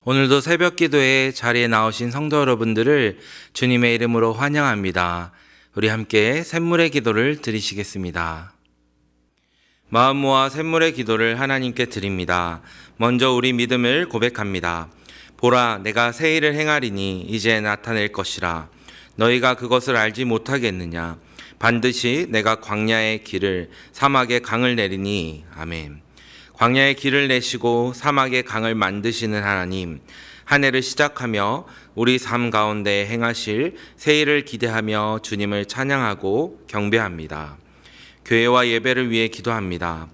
오늘도 새벽 기도회 자리에 나오신 성도 여러분들을 주님의 이름으로 환영합니다. 우리 함께 샘물의 기도를 드리시겠습니다. 마음 모아 샘물의 기도를 하나님께 드립니다. 먼저 우리 믿음을 고백합니다. 보라, 내가 새 일을 행하리니 이제 나타낼 것이라. 너희가 그것을 알지 못하겠느냐. 반드시 내가 광야의 길을 사막의 강을 내리니. 아멘. 광야의 길을 내시고 사막의 강을 만드시는 하나님, 한 해를 시작하며 우리 삶 가운데 행하실 새 일을 기대하며 주님을 찬양하고 경배합니다. 교회와 예배를 위해 기도합니다.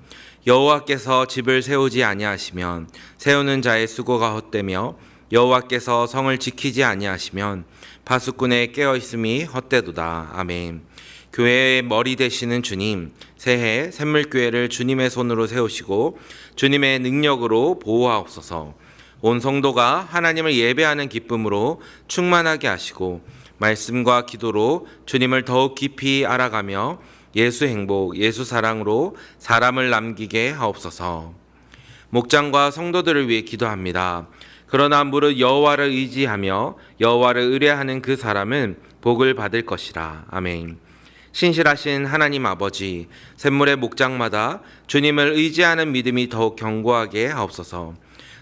여호와께서 집을 세우지 아니하시면 세우는 자의 수고가 헛되며 여호와께서 성을 지키지 아니하시면 파수꾼의 깨어있음이 헛되도다. 아멘. 교회의 머리 되시는 주님, 새해 샘물교회를 주님의 손으로 세우시고 주님의 능력으로 보호하옵소서. 온 성도가 하나님을 예배하는 기쁨으로 충만하게 하시고 말씀과 기도로 주님을 더욱 깊이 알아가며 예수 행복, 예수 사랑으로 사람을 남기게 하옵소서. 목장과 성도들을 위해 기도합니다. 그러나 무릇 여호와를 의지하며 여호와를 의뢰하는 그 사람은 복을 받을 것이라. 아멘. 신실하신 하나님 아버지, 샘물의 목장마다 주님을 의지하는 믿음이 더욱 견고하게 하옵소서.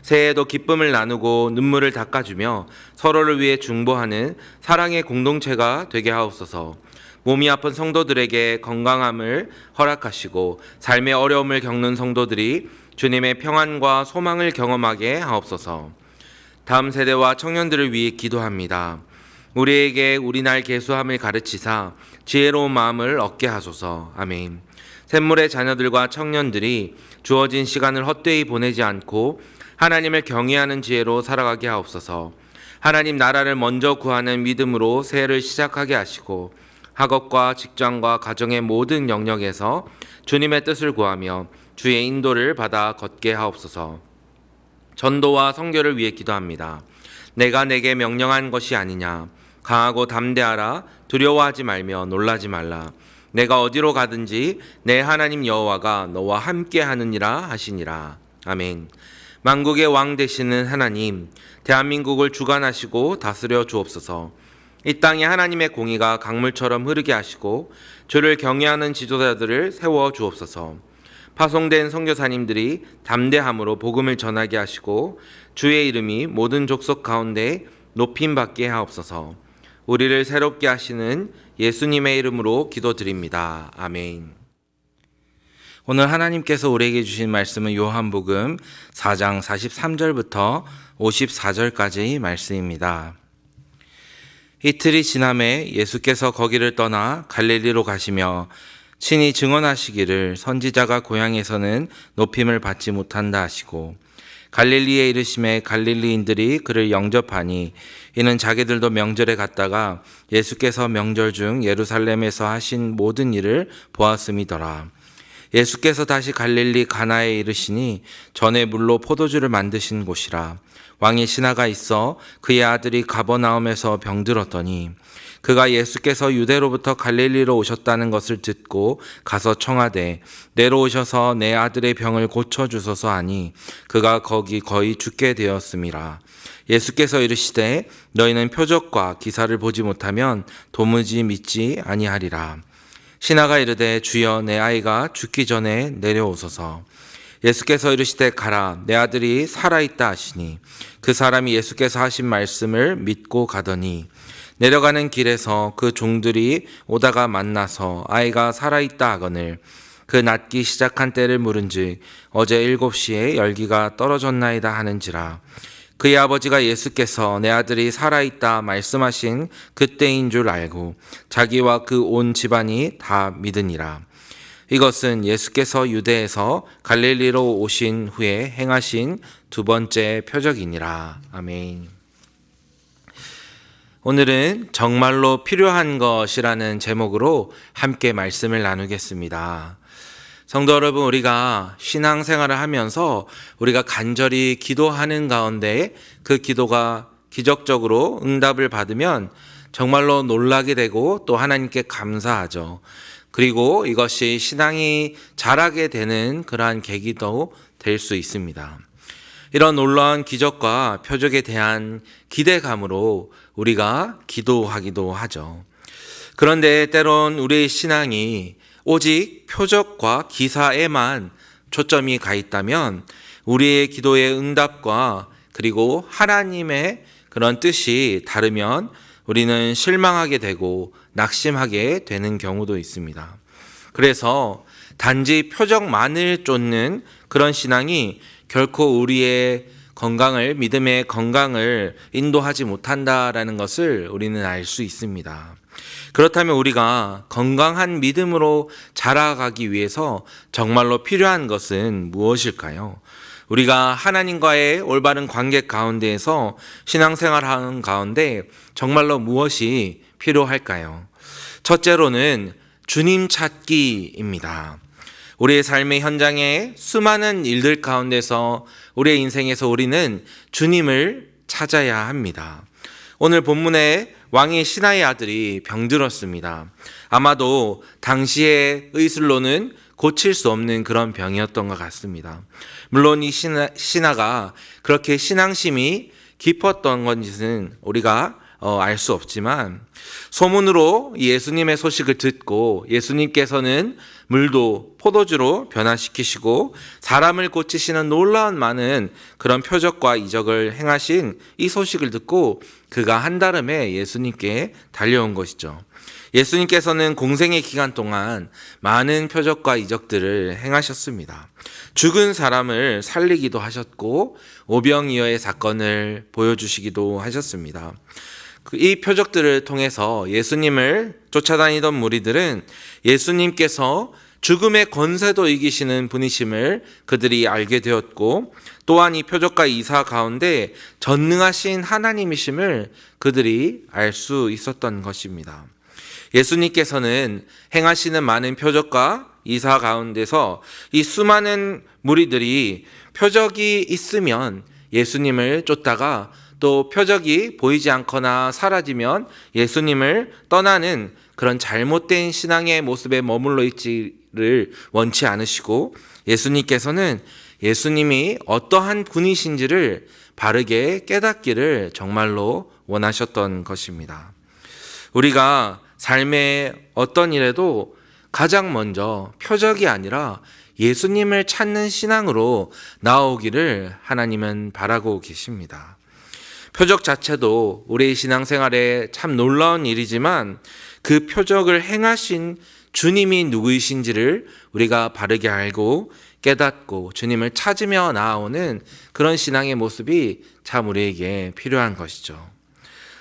새해에도 기쁨을 나누고 눈물을 닦아주며 서로를 위해 중보하는 사랑의 공동체가 되게 하옵소서. 몸이 아픈 성도들에게 건강함을 허락하시고 삶의 어려움을 겪는 성도들이 주님의 평안과 소망을 경험하게 하옵소서. 다음 세대와 청년들을 위해 기도합니다. 우리에게 우리날 계수함을 가르치사 지혜로운 마음을 얻게 하소서. 아멘. 샘물의 자녀들과 청년들이 주어진 시간을 헛되이 보내지 않고 하나님을 경외하는 지혜로 살아가게 하옵소서. 하나님 나라를 먼저 구하는 믿음으로 새해를 시작하게 하시고 학업과 직장과 가정의 모든 영역에서 주님의 뜻을 구하며 주의 인도를 받아 걷게 하옵소서. 전도와 선교를 위해 기도합니다. 내가 내게 명령한 것이 아니냐. 강하고 담대하라. 두려워하지 말며 놀라지 말라. 내가 어디로 가든지 내 하나님 여호와가 너와 함께 하느니라 하시니라. 아멘. 만국의 왕 되시는 하나님, 대한민국을 주관하시고 다스려 주옵소서. 이 땅에 하나님의 공의가 강물처럼 흐르게 하시고 주를 경외하는 지도자들을 세워 주옵소서. 파송된 선교사님들이 담대함으로 복음을 전하게 하시고 주의 이름이 모든 족속 가운데 높임받게 하옵소서. 우리를 새롭게 하시는 예수님의 이름으로 기도드립니다. 아멘. 오늘 하나님께서 우리에게 주신 말씀은 요한복음 4장 43절부터 54절까지의 말씀입니다. 이틀이 지남에 예수께서 거기를 떠나 갈릴리로 가시며 친히 증언하시기를 선지자가 고향에서는 높임을 받지 못한다 하시고 갈릴리에 이르심에 갈릴리인들이 그를 영접하니 이는 자기들도 명절에 갔다가 예수께서 명절 중 예루살렘에서 하신 모든 일을 보았음이더라. 예수께서 다시 갈릴리 가나에 이르시니 전에 물로 포도주를 만드신 곳이라. 왕이 신하가 있어 그의 아들이 가버나움에서 병들었더니 그가 예수께서 유대로부터 갈릴리로 오셨다는 것을 듣고 가서 청하되 내려오셔서 내 아들의 병을 고쳐주소서 하니 그가 거기 거의 죽게 되었음이라. 예수께서 이르시되 너희는 표적과 기사를 보지 못하면 도무지 믿지 아니하리라. 신하가 이르되 주여 내 아이가 죽기 전에 내려오소서. 예수께서 이르시되 가라 내 아들이 살아있다 하시니 그 사람이 예수께서 하신 말씀을 믿고 가더니 내려가는 길에서 그 종들이 오다가 만나서 아이가 살아있다 하거늘 그 낫기 시작한 때를 물은즉 어제 7시에 열기가 떨어졌나이다 하는지라. 그의 아버지가 예수께서 내 아들이 살아있다 말씀하신 그때인 줄 알고 자기와 그 온 집안이 다 믿으니라. 이것은 예수께서 유대에서 갈릴리로 오신 후에 행하신 두 번째 표적이니라. 아멘. 오늘은 정말로 필요한 것이라는 제목으로 함께 말씀을 나누겠습니다. 성도 여러분, 우리가 신앙생활을 하면서 우리가 간절히 기도하는 가운데 그 기도가 기적적으로 응답을 받으면 정말로 놀라게 되고 또 하나님께 감사하죠. 그리고 이것이 신앙이 자라게 되는 그러한 계기도 될 수 있습니다. 이런 놀라운 기적과 표적에 대한 기대감으로 우리가 기도하기도 하죠. 그런데 때론 우리의 신앙이 오직 표적과 기사에만 초점이 가 있다면 우리의 기도의 응답과 그리고 하나님의 그런 뜻이 다르면 우리는 실망하게 되고 낙심하게 되는 경우도 있습니다. 그래서 단지 표적만을 쫓는 그런 신앙이 결코 우리의 건강을, 믿음의 건강을 인도하지 못한다라는 것을 우리는 알 수 있습니다. 그렇다면 우리가 건강한 믿음으로 자라가기 위해서 정말로 필요한 것은 무엇일까요? 우리가 하나님과의 올바른 관계 가운데에서 신앙생활하는 가운데 정말로 무엇이 필요할까요? 첫째로는 주님 찾기입니다. 우리의 삶의 현장에 수많은 일들 가운데서 우리의 인생에서 우리는 주님을 찾아야 합니다. 오늘 본문에 왕의 신하의 아들이 병들었습니다. 아마도 당시의 의술로는 고칠 수 없는 그런 병이었던 것 같습니다. 물론 이 신하가 그렇게 신앙심이 깊었던 건지는 우리가 알 수 없지만 소문으로 예수님의 소식을 듣고 예수님께서는 물도 포도주로 변화시키시고 사람을 고치시는 놀라운 많은 그런 표적과 이적을 행하신 이 소식을 듣고 그가 한달음에 예수님께 달려온 것이죠. 예수님께서는 공생의 기간 동안 많은 표적과 이적들을 행하셨습니다. 죽은 사람을 살리기도 하셨고 오병이어의 사건을 보여주시기도 하셨습니다. 이 표적들을 통해서 예수님을 쫓아다니던 무리들은 예수님께서 죽음의 권세도 이기시는 분이심을 그들이 알게 되었고 또한 이 표적과 이사 가운데 전능하신 하나님이심을 그들이 알 수 있었던 것입니다. 예수님께서는 행하시는 많은 표적과 이사 가운데서 이 수많은 무리들이 표적이 있으면 예수님을 쫓다가 또 표적이 보이지 않거나 사라지면 예수님을 떠나는 그런 잘못된 신앙의 모습에 머물러 있지를 원치 않으시고 예수님께서는 예수님이 어떠한 분이신지를 바르게 깨닫기를 정말로 원하셨던 것입니다. 우리가 삶의 어떤 일에도 가장 먼저 표적이 아니라 예수님을 찾는 신앙으로 나오기를 하나님은 바라고 계십니다. 표적 자체도 우리의 신앙생활에 참 놀라운 일이지만 그 표적을 행하신 주님이 누구이신지를 우리가 바르게 알고 깨닫고 주님을 찾으며 나아오는 그런 신앙의 모습이 참 우리에게 필요한 것이죠.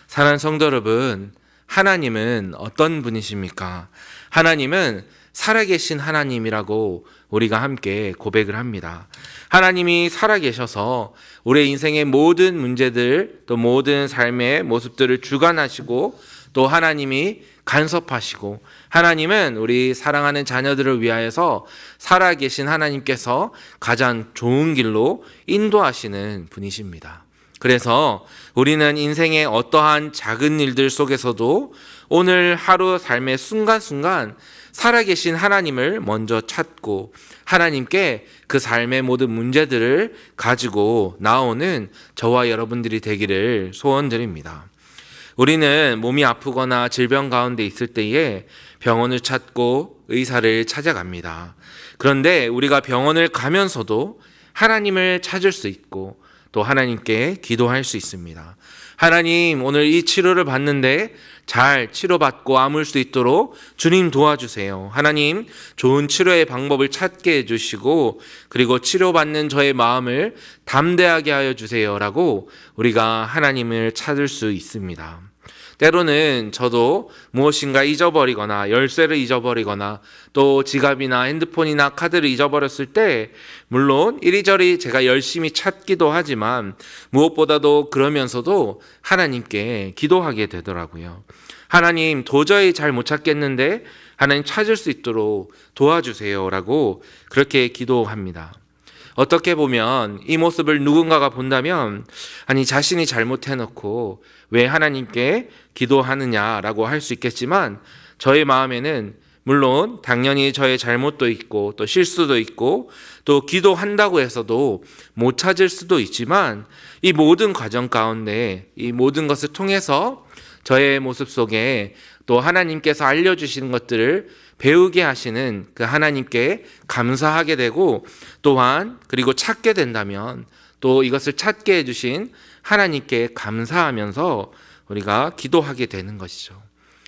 사랑하는 성도 여러분, 하나님은 어떤 분이십니까? 하나님은 살아계신 하나님이라고 우리가 함께 고백을 합니다. 하나님이 살아계셔서 우리의 인생의 모든 문제들 또 모든 삶의 모습들을 주관하시고 또 하나님이 간섭하시고 하나님은 우리 사랑하는 자녀들을 위하여서 살아계신 하나님께서 가장 좋은 길로 인도하시는 분이십니다. 그래서 우리는 인생의 어떠한 작은 일들 속에서도 오늘 하루 삶의 순간순간 살아계신 하나님을 먼저 찾고 하나님께 그 삶의 모든 문제들을 가지고 나오는 저와 여러분들이 되기를 소원드립니다. 우리는 몸이 아프거나 질병 가운데 있을 때에 병원을 찾고 의사를 찾아갑니다. 그런데 우리가 병원을 가면서도 하나님을 찾을 수 있고 또 하나님께 기도할 수 있습니다. 하나님, 오늘 이 치료를 받는데 잘 치료받고 아물 수 있도록 주님 도와주세요. 하나님, 좋은 치료의 방법을 찾게 해주시고 그리고 치료받는 저의 마음을 담대하게 하여 주세요라고 우리가 하나님을 찾을 수 있습니다. 때로는 저도 무엇인가 잊어버리거나 열쇠를 잊어버리거나 또 지갑이나 핸드폰이나 카드를 잊어버렸을 때 물론 이리저리 제가 열심히 찾기도 하지만 무엇보다도 그러면서도 하나님께 기도하게 되더라고요. 하나님, 도저히 잘 못 찾겠는데 하나님 찾을 수 있도록 도와주세요라고 그렇게 기도합니다. 어떻게 보면 이 모습을 누군가가 본다면 아니 자신이 잘못해놓고 왜 하나님께 기도하느냐라고 할 수 있겠지만 저의 마음에는 물론 당연히 저의 잘못도 있고 또 실수도 있고 또 기도한다고 해서도 못 찾을 수도 있지만 이 모든 과정 가운데 이 모든 것을 통해서 저의 모습 속에 또 하나님께서 알려주시는 것들을 배우게 하시는 그 하나님께 감사하게 되고 또한 그리고 찾게 된다면 또 이것을 찾게 해주신 하나님께 감사하면서 우리가 기도하게 되는 것이죠.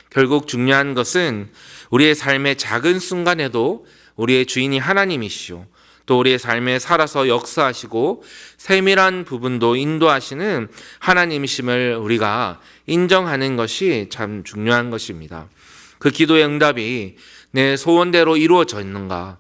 결국 중요한 것은 우리의 삶의 작은 순간에도 우리의 주인이 하나님이시오. 또 우리의 삶에 살아서 역사하시고 세밀한 부분도 인도하시는 하나님이심을 우리가 인정하는 것이 참 중요한 것입니다. 그 기도의 응답이 내 소원대로 이루어졌는가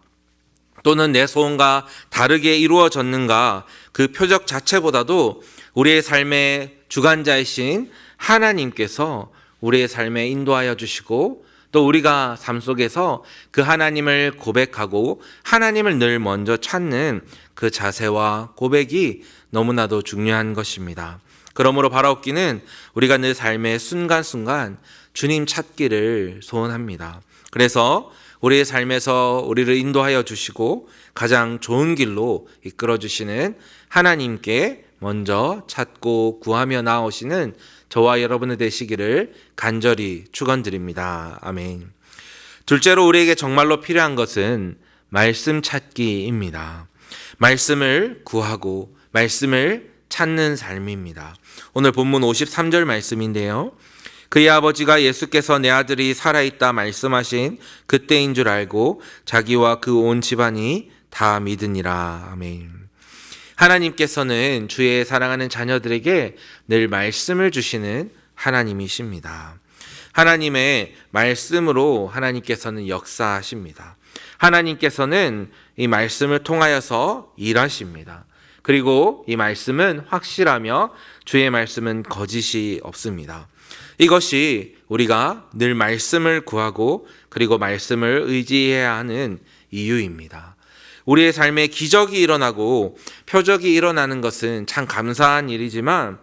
또는 내 소원과 다르게 이루어졌는가 그 표적 자체보다도 우리의 삶의 주관자이신 하나님께서 우리의 삶에 인도하여 주시고 또 우리가 삶 속에서 그 하나님을 고백하고 하나님을 늘 먼저 찾는 그 자세와 고백이 너무나도 중요한 것입니다. 그러므로 바라옵기는 우리가 늘 삶의 순간순간 주님 찾기를 소원합니다. 그래서 우리의 삶에서 우리를 인도하여 주시고 가장 좋은 길로 이끌어 주시는 하나님께 먼저 찾고 구하며 나오시는 저와 여러분이 되시기를 간절히 축원드립니다. 아멘. 둘째로 우리에게 정말로 필요한 것은 말씀 찾기입니다. 말씀을 구하고 말씀을 찾는 삶입니다. 오늘 본문 53절 말씀인데요. 그의 아버지가 예수께서 내 아들이 살아있다 말씀하신 그때인 줄 알고 자기와 그 온 집안이 다 믿으니라. 아멘. 하나님께서는 주의 사랑하는 자녀들에게 늘 말씀을 주시는 하나님이십니다. 하나님의 말씀으로 하나님께서는 역사하십니다. 하나님께서는 이 말씀을 통하여서 일하십니다. 그리고 이 말씀은 확실하며 주의 말씀은 거짓이 없습니다. 이것이 우리가 늘 말씀을 구하고 그리고 말씀을 의지해야 하는 이유입니다. 우리의 삶에 기적이 일어나고 표적이 일어나는 것은 참 감사한 일이지만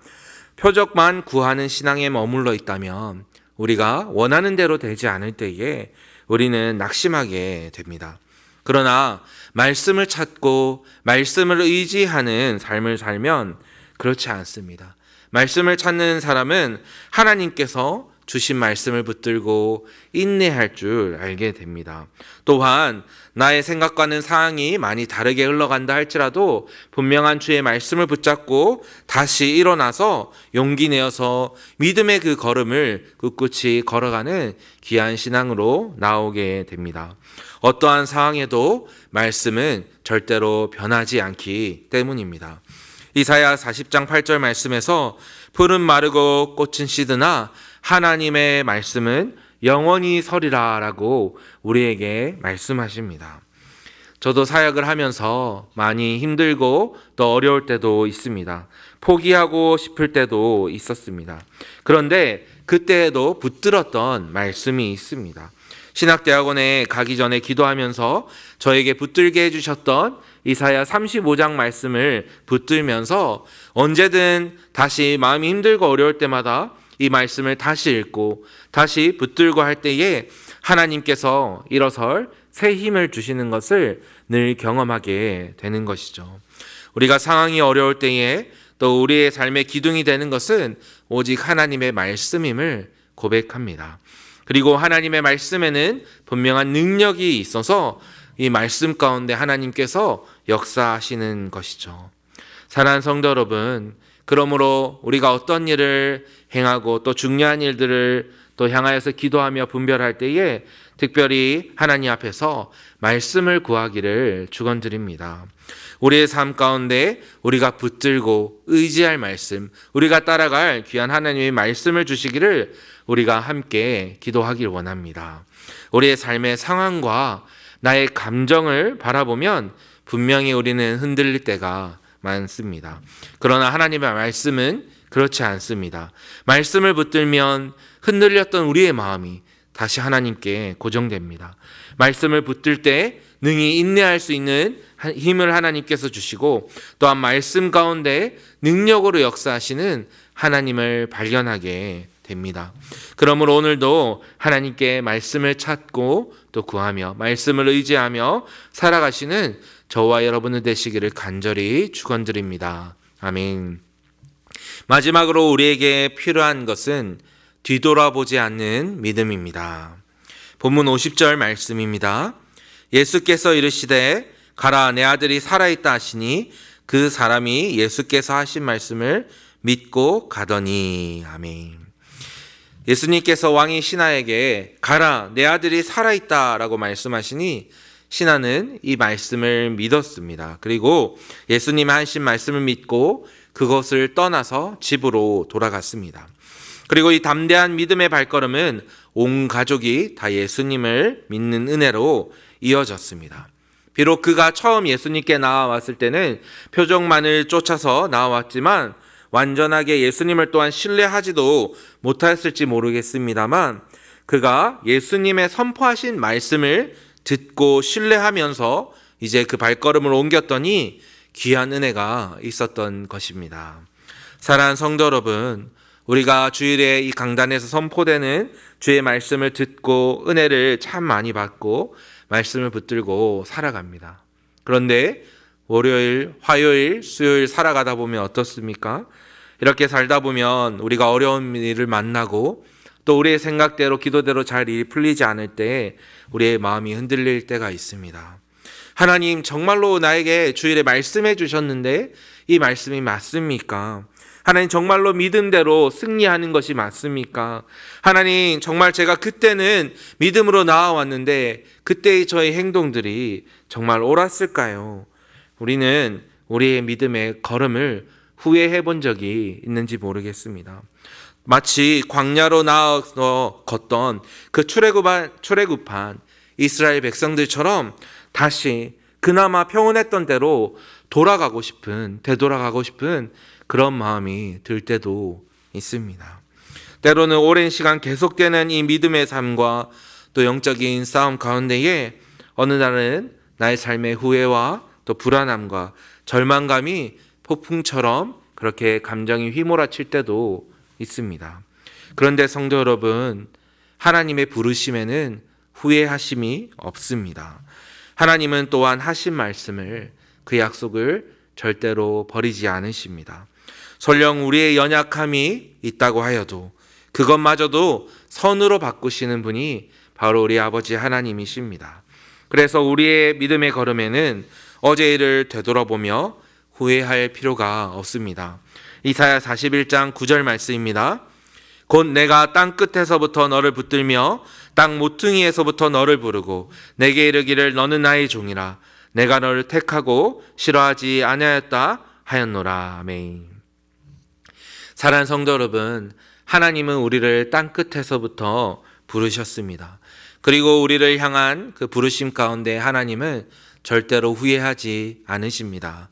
표적만 구하는 신앙에 머물러 있다면 우리가 원하는 대로 되지 않을 때에 우리는 낙심하게 됩니다. 그러나 말씀을 찾고 말씀을 의지하는 삶을 살면 그렇지 않습니다. 말씀을 찾는 사람은 하나님께서 주신 말씀을 붙들고 인내할 줄 알게 됩니다. 또한 나의 생각과는 상황이 많이 다르게 흘러간다 할지라도 분명한 주의 말씀을 붙잡고 다시 일어나서 용기 내어서 믿음의 그 걸음을 꿋꿋이 걸어가는 귀한 신앙으로 나오게 됩니다. 어떠한 상황에도 말씀은 절대로 변하지 않기 때문입니다. 이사야 40장 8절 말씀에서 풀은 마르고 꽃은 시드나 하나님의 말씀은 영원히 서리라 라고 우리에게 말씀하십니다. 저도 사역을 하면서 많이 힘들고 또 어려울 때도 있습니다. 포기하고 싶을 때도 있었습니다. 그런데 그때에도 붙들었던 말씀이 있습니다. 신학대학원에 가기 전에 기도하면서 저에게 붙들게 해주셨던 이사야 35장 말씀을 붙들면서 언제든 다시 마음이 힘들고 어려울 때마다 이 말씀을 다시 읽고 다시 붙들고 할 때에 하나님께서 일어설 새 힘을 주시는 것을 늘 경험하게 되는 것이죠. 우리가 상황이 어려울 때에 또 우리의 삶의 기둥이 되는 것은 오직 하나님의 말씀임을 고백합니다. 그리고 하나님의 말씀에는 분명한 능력이 있어서 이 말씀 가운데 하나님께서 역사하시는 것이죠. 사랑하는 성도 여러분, 그러므로 우리가 어떤 일을 행하고 또 중요한 일들을 또 향하여서 기도하며 분별할 때에 특별히 하나님 앞에서 말씀을 구하기를 축원드립니다. 우리의 삶 가운데 우리가 붙들고 의지할 말씀, 우리가 따라갈 귀한 하나님의 말씀을 주시기를 우리가 함께 기도하길 원합니다. 우리의 삶의 상황과 나의 감정을 바라보면 분명히 우리는 흔들릴 때가 많습니다. 그러나 하나님의 말씀은 그렇지 않습니다. 말씀을 붙들면 흔들렸던 우리의 마음이 다시 하나님께 고정됩니다. 말씀을 붙들 때 능히 인내할 수 있는 힘을 하나님께서 주시고 또한 말씀 가운데 능력으로 역사하시는 하나님을 발견하게 됩니다. 그러므로 오늘도 하나님께 말씀을 찾고 또 구하며 말씀을 의지하며 살아가시는 저와 여러분들 되시기를 간절히 축원드립니다. 아멘. 마지막으로 우리에게 필요한 것은 뒤돌아보지 않는 믿음입니다. 본문 50절 말씀입니다. 예수께서 이르시되 가라 내 아들이 살아있다 하시니 그 사람이 예수께서 하신 말씀을 믿고 가더니. 아멘. 예수님께서 왕이 신하에게 가라 내 아들이 살아있다 라고 말씀하시니 신하는 이 말씀을 믿었습니다. 그리고 예수님 하신 말씀을 믿고 그것을 떠나서 집으로 돌아갔습니다. 그리고 이 담대한 믿음의 발걸음은 온 가족이 다 예수님을 믿는 은혜로 이어졌습니다. 비록 그가 처음 예수님께 나와왔을 때는 표적만을 쫓아서 나와왔지만 완전하게 예수님을 또한 신뢰하지도 못했을지 모르겠습니다만 그가 예수님의 선포하신 말씀을 듣고 신뢰하면서 이제 그 발걸음을 옮겼더니 귀한 은혜가 있었던 것입니다. 사랑하는 성도 여러분, 우리가 주일에 이 강단에서 선포되는 주의 말씀을 듣고 은혜를 참 많이 받고 말씀을 붙들고 살아갑니다. 그런데 월요일, 화요일, 수요일 살아가다 보면 어떻습니까? 이렇게 살다 보면 우리가 어려운 일을 만나고 또 우리의 생각대로 기도대로 잘 일이 풀리지 않을 때 우리의 마음이 흔들릴 때가 있습니다. 하나님 정말로 나에게 주일에 말씀해 주셨는데 이 말씀이 맞습니까? 하나님 정말로 믿음대로 승리하는 것이 맞습니까? 하나님 정말 제가 그때는 믿음으로 나아왔는데 그때의 저의 행동들이 정말 옳았을까요? 우리는 우리의 믿음의 걸음을 후회해 본 적이 있는지 모르겠습니다. 마치 광야로 나아서 걷던 그 출애굽한 이스라엘 백성들처럼 다시 그나마 평온했던 대로 되돌아가고 싶은 그런 마음이 들 때도 있습니다. 때로는 오랜 시간 계속되는 이 믿음의 삶과 또 영적인 싸움 가운데에 어느 날은 나의 삶의 후회와 또 불안함과 절망감이 폭풍처럼 그렇게 감정이 휘몰아칠 때도 있습니다. 그런데 성도 여러분, 하나님의 부르심에는 후회하심이 없습니다. 하나님은 또한 하신 말씀을 그 약속을 절대로 버리지 않으십니다. 설령 우리의 연약함이 있다고 하여도 그것마저도 선으로 바꾸시는 분이 바로 우리 아버지 하나님이십니다. 그래서 우리의 믿음의 걸음에는 어제 일을 되돌아보며 후회할 필요가 없습니다. 이사야 41장 9절 말씀입니다. 곧 내가 땅 끝에서부터 너를 붙들며 땅 모퉁이에서부터 너를 부르고 내게 이르기를 너는 나의 종이라 내가 너를 택하고 싫어하지 아니하였다 하였노라. 아멘. 사랑하는 성도 여러분, 하나님은 우리를 땅 끝에서부터 부르셨습니다. 그리고 우리를 향한 그 부르심 가운데 하나님은 절대로 후회하지 않으십니다.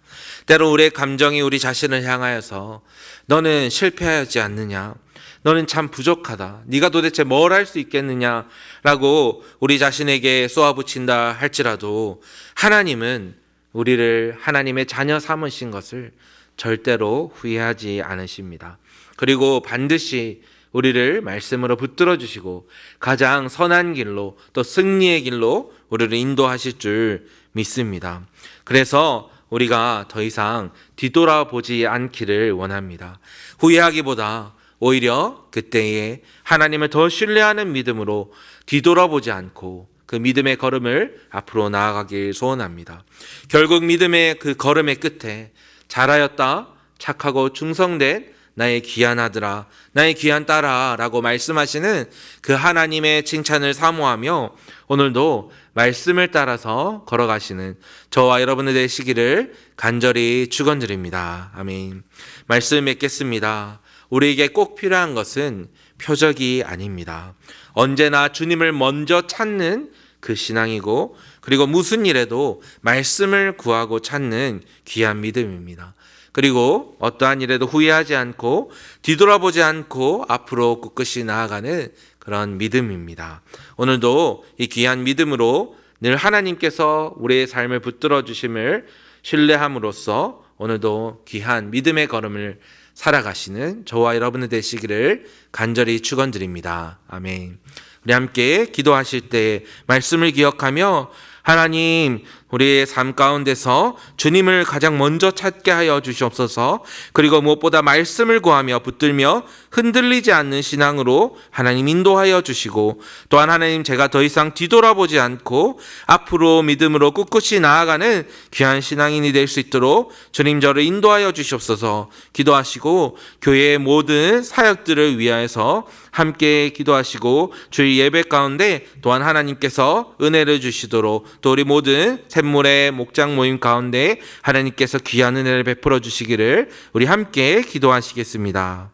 때로 우리의 감정이 우리 자신을 향하여서 너는 실패하지 않느냐? 너는 참 부족하다. 네가 도대체 뭘 할 수 있겠느냐라고 우리 자신에게 쏘아붙인다 할지라도 하나님은 우리를 하나님의 자녀 삼으신 것을 절대로 후회하지 않으십니다. 그리고 반드시 우리를 말씀으로 붙들어 주시고 가장 선한 길로 또 승리의 길로 우리를 인도하실 줄 믿습니다. 그래서 우리가 더 이상 뒤돌아보지 않기를 원합니다. 후회하기보다 오히려 그때에 하나님을 더 신뢰하는 믿음으로 뒤돌아보지 않고 그 믿음의 걸음을 앞으로 나아가길 소원합니다. 결국 믿음의 그 걸음의 끝에 잘하였다, 착하고 충성된 나의 귀한 아들아, 나의 귀한 딸아 라고 말씀하시는 그 하나님의 칭찬을 사모하며 오늘도 말씀을 따라서 걸어가시는 저와 여러분들 되시기를 간절히 축원드립니다. 아멘. 말씀 맺겠습니다. 우리에게 꼭 필요한 것은 표적이 아닙니다. 언제나 주님을 먼저 찾는 그 신앙이고 그리고 무슨 일에도 말씀을 구하고 찾는 귀한 믿음입니다. 그리고 어떠한 일에도 후회하지 않고 뒤돌아보지 않고 앞으로 꿋꿋이 나아가는 그런 믿음입니다. 오늘도 이 귀한 믿음으로 늘 하나님께서 우리의 삶을 붙들어 주심을 신뢰함으로써 오늘도 귀한 믿음의 걸음을 살아가시는 저와 여러분들 되시기를 간절히 축원드립니다. 아멘. 우리 함께 기도하실 때 말씀을 기억하며 하나님, 우리의 삶 가운데서 주님을 가장 먼저 찾게 하여 주시옵소서. 그리고 무엇보다 말씀을 구하며 붙들며 흔들리지 않는 신앙으로 하나님 인도하여 주시고, 또한 하나님, 제가 더 이상 뒤돌아보지 않고 앞으로 믿음으로 꿋꿋이 나아가는 귀한 신앙인이 될 수 있도록 주님 저를 인도하여 주시옵소서. 기도하시고 교회의 모든 사역들을 위하여서 함께 기도하시고 주의 예배 가운데 또한 하나님께서 은혜를 주시도록, 또 우리 모든 샘물의 목장 모임 가운데 하나님께서 귀한 은혜를 베풀어 주시기를 우리 함께 기도하시겠습니다.